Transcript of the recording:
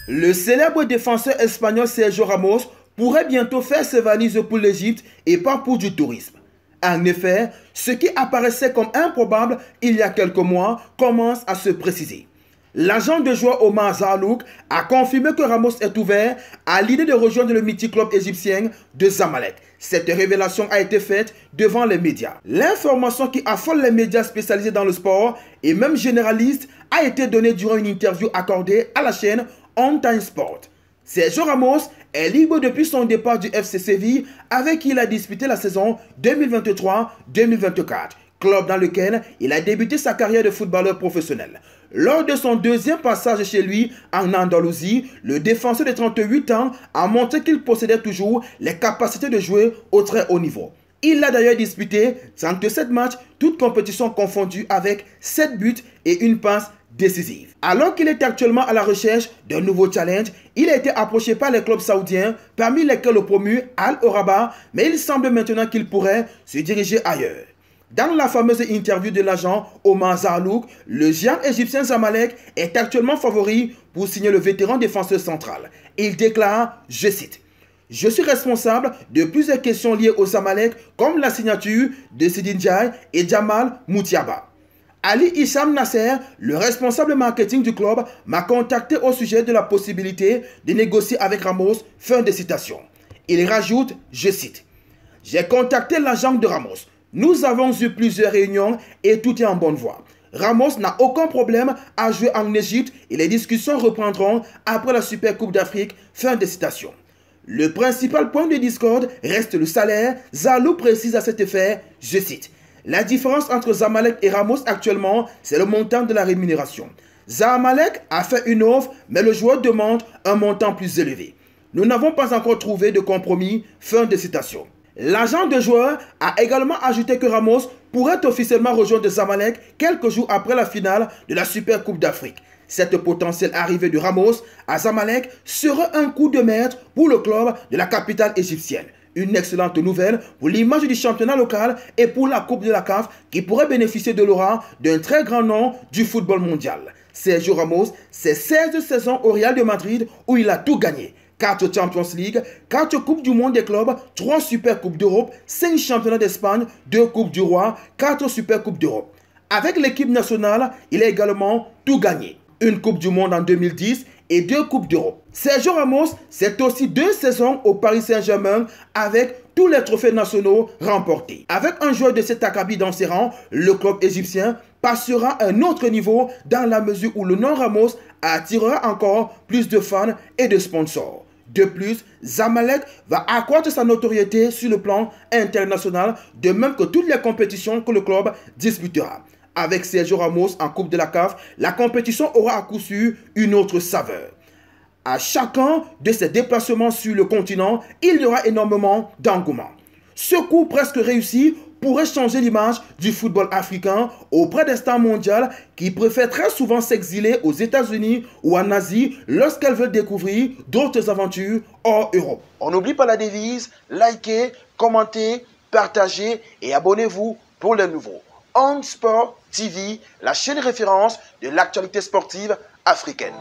Le célèbre défenseur espagnol Sergio Ramos pourrait bientôt faire ses valises pour l'Égypte et pas pour du tourisme. En effet, ce qui apparaissait comme improbable il y a quelques mois commence à se préciser. L'agent de joueur Omar Zarlouk a confirmé que Ramos est ouvert à l'idée de rejoindre le mythique club égyptien de Zamalek. Cette révélation a été faite devant les médias. L'information qui affole les médias spécialisés dans le sport et même généralistes a été donnée durant une interview accordée à la chaîne On Time Sport. Sergio Ramos est libre depuis son départ du FC Séville avec qui il a disputé la saison 2023-2024, club dans lequel il a débuté sa carrière de footballeur professionnel. Lors de son deuxième passage chez lui en Andalousie, le défenseur de 38 ans a montré qu'il possédait toujours les capacités de jouer au très haut niveau. Il a d'ailleurs disputé 37 matchs, toutes compétitions confondues, avec 7 buts et une passe décisive. Alors qu'il est actuellement à la recherche d'un nouveau challenge, il a été approché par les clubs saoudiens, parmi lesquels le promu Al Oraba, mais il semble maintenant qu'il pourrait se diriger ailleurs. Dans la fameuse interview de l'agent Omar Zarlouk, le géant égyptien Zamalek est actuellement favori pour signer le vétéran défenseur central. Il déclare, je cite, « Je suis responsable de plusieurs questions liées au Zamalek, comme la signature de Sidi Ndiaye et Jamal Moutiaba. Ali Hicham Nasser, le responsable marketing du club, m'a contacté au sujet de la possibilité de négocier avec Ramos. » Fin de citation. Il rajoute, je cite, « J'ai contacté l'agent de Ramos. Nous avons eu plusieurs réunions et tout est en bonne voie. Ramos n'a aucun problème à jouer en Égypte et les discussions reprendront après la Super Coupe d'Afrique. » Fin de citation. Le principal point de discorde reste le salaire. Zarlouk précise à cet effet, je cite, « La différence entre Zamalek et Ramos actuellement, c'est le montant de la rémunération. Zamalek a fait une offre, mais le joueur demande un montant plus élevé. Nous n'avons pas encore trouvé de compromis. » Fin de citation. L'agent de joueur a également ajouté que Ramos pourrait officiellement rejoindre Zamalek quelques jours après la finale de la Super Coupe d'Afrique. Cette potentielle arrivée de Ramos à Zamalek serait un coup de maître pour le club de la capitale égyptienne. Une excellente nouvelle pour l'image du championnat local et pour la Coupe de la CAF qui pourrait bénéficier de l'aura d'un très grand nom du football mondial. Sergio Ramos, c'est 16 saisons au Real de Madrid où il a tout gagné. 4 Champions League, 4 Coupes du Monde des clubs, 3 Super Coupes d'Europe, 5 Championnats d'Espagne, 2 Coupes du Roi, 4 Super Coupes d'Europe. Avec l'équipe nationale, il a également tout gagné. Une Coupe du Monde en 2010 et 2 Coupes d'Europe. Sergio Ramos, c'est aussi 2 saisons au Paris Saint-Germain avec tous les trophées nationaux remportés. Avec un joueur de cet acabit dans ses rangs, le club égyptien passera à un autre niveau dans la mesure où le nom Ramos attirera encore plus de fans et de sponsors. De plus, Zamalek va accroître sa notoriété sur le plan international, de même que toutes les compétitions que le club disputera. Avec Sergio Ramos en Coupe de la CAF, la compétition aura à coup sûr une autre saveur. À chacun de ses déplacements sur le continent, il y aura énormément d'engouement. Ce coup presque réussi pourrait changer l'image du football africain auprès des stars mondiales qui préfèrent très souvent s'exiler aux États-Unis ou en Asie lorsqu'elles veulent découvrir d'autres aventures hors Europe. On n'oublie pas la devise, likez, commentez, partagez et abonnez-vous pour les nouveaux. On Sport TV, la chaîne référence de l'actualité sportive africaine.